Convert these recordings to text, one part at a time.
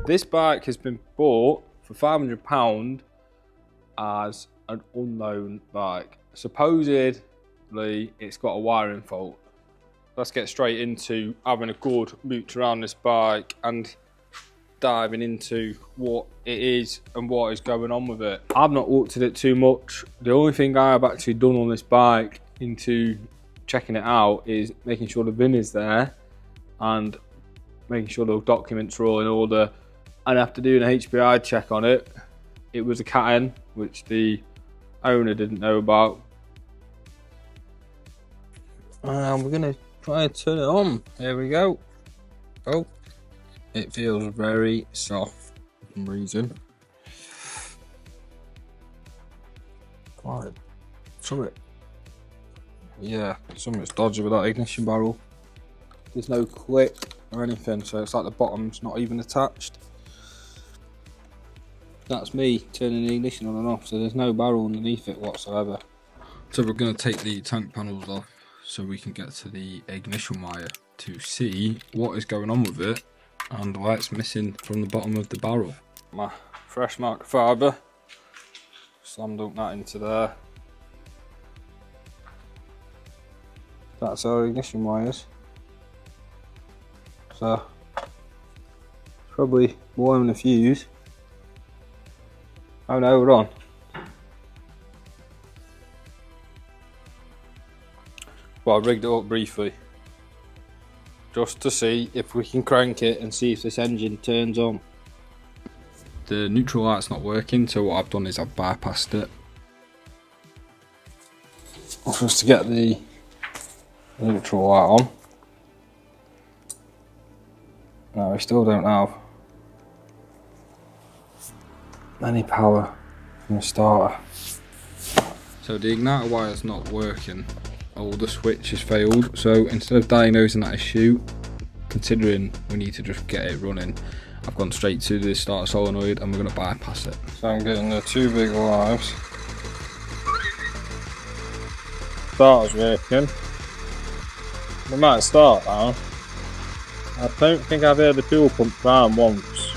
This bike has been bought for £500 as an unknown bike. Supposedly, it's got a wiring fault. Let's get straight into having a good mooch around this bike and diving into what it is and what is going on with it. I've not looked at it too much. The only thing I have actually done on this bike into checking it out is making sure the VIN is there and making sure the documents are all in order. And after doing a HPI check on it, it was a Cat N, which the owner didn't know about. And we're gonna try and turn it on. There we go. Oh, it feels very soft for some reason. Right, something's dodgy with that ignition barrel. There's no clip or anything, so it's like the bottom's not even attached. That's me turning the ignition on and off, so there's no barrel underneath it whatsoever. So we're going to take the tank panels off so we can get to the ignition wire to see what is going on with it and why it's missing from the bottom of the barrel. My fresh microfiber, slammed up that into there. That's our ignition wires. So it's probably blowing the fuse. Oh no, we're on. Well, I rigged it up briefly just to see if we can crank it and see if this engine turns on. The neutral light's not working, so what I've done is I've bypassed it. For us to get the neutral light on. No, we still don't have any power from the starter. So the igniter wire is not working. All the switch has failed. So instead of diagnosing that issue, considering we need to just get it running, I've gone straight to the starter solenoid and we're going to bypass it. So I'm getting the two big lives. Starter's working. We might start now. I don't think I've heard the fuel pump down once.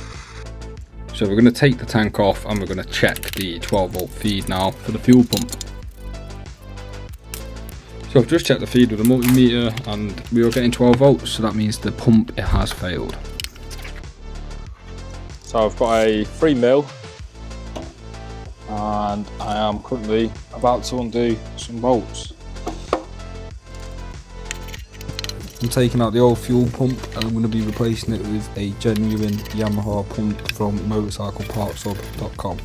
So we're going to take the tank off and we're going to check the 12 volt feed now for the fuel pump. So I've just checked the feed with a multimeter and we are getting 12 volts, so that means the pump, it has failed. So I've got a 3mm and I am currently about to undo some bolts. I'm taking out the old fuel pump and I'm going to be replacing it with a genuine Yamaha pump from motorcyclepartshub.com.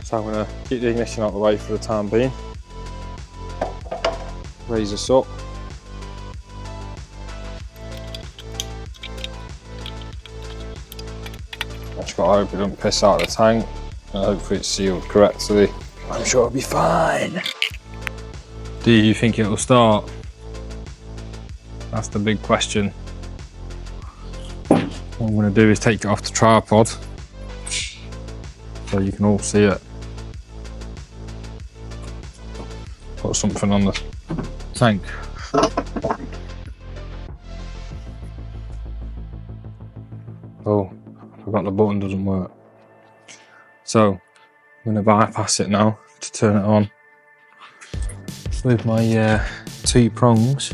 So I'm going to keep the ignition out of the way for the time being. Raise this up. Just got to hope it doesn't piss out of the tank, and hopefully it's sealed correctly. I'm sure it'll be fine. Do you think it'll start? That's the big question. What I'm going to do is take it off the tripod so you can all see it. Put something on the tank. Oh, I forgot the button doesn't work. So I'm going to bypass it now to turn it on with my 2 prongs.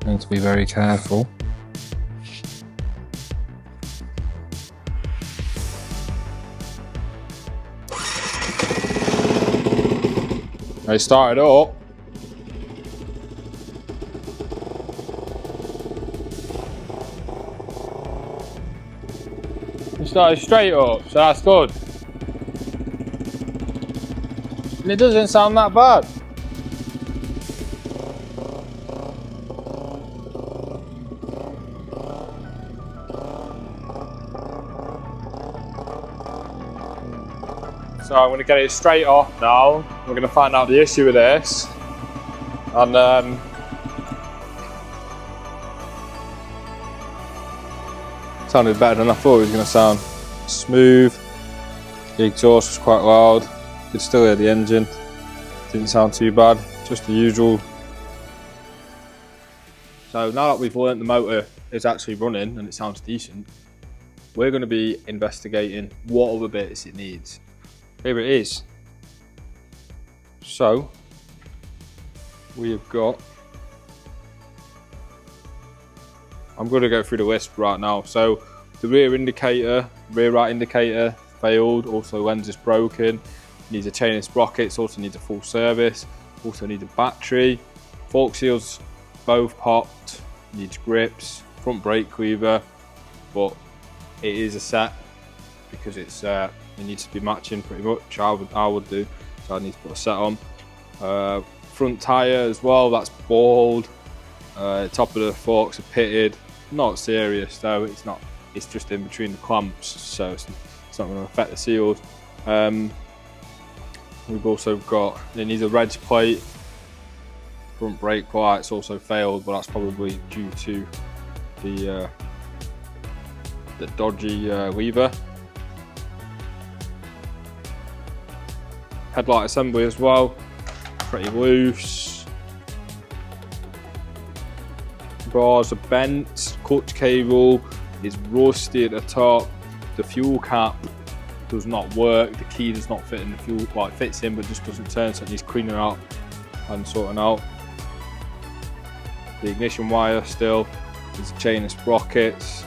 Need to be very careful. They started up. It started straight up, so that's good. And it doesn't sound that bad. So I'm going to get it straight off now. We're going to find out the issue with this. And sounded better than I thought it was going to sound. Smooth. The exhaust was quite loud. You could still hear the engine. Didn't sound too bad. Just the usual. So now that we've learnt the motor is actually running and it sounds decent, we're going to be investigating what other bits it needs. Here it is. So we have got, I'm going to go through the list right now. So the rear right indicator failed, also lens is broken, needs a chain and sprockets, also needs a full service, also needs a battery, fork seals both popped, needs grips, front brake lever, but it is a set because it's it needs to be matching pretty much. I would do, so I need to put a set on. Front tyre as well, that's bald. Top of the forks are pitted. Not serious though, it's not. It's just in between the clamps, so it's not going to affect the seals. We've also got, it needs a reg plate. Front brake lights also failed, but that's probably due to the dodgy lever. Headlight assembly as well, pretty loose. Bars are bent, clutch cable is rusty at the top, the fuel cap does not work, the key does not fit in the fuel, well it fits in but just doesn't turn, so it needs cleaning out and sorting out. The ignition wire still, there's a chain of sprockets,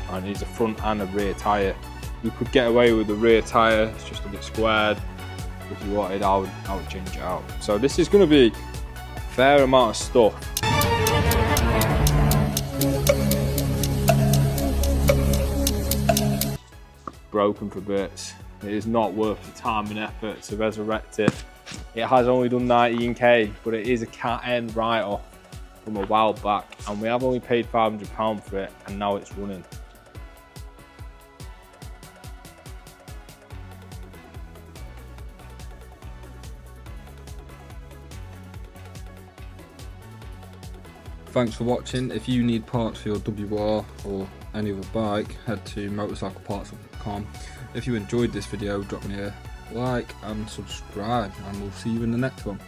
and it needs a front and a rear tyre. You could get away with the rear tyre, it's just a bit squared. If you wanted, I would change it out. So this is going to be a fair amount of stuff. Broken for bits. It is not worth the time and effort to resurrect it. It has only done 19k, but it is a cat-end write-off from a while back, and we have only paid £500 for it, and now it's running. Thanks for watching. If you need parts for your WR or any other bike, head to motorcycleparts.com. If you enjoyed this video, drop me a like and subscribe, and we'll see you in the next one.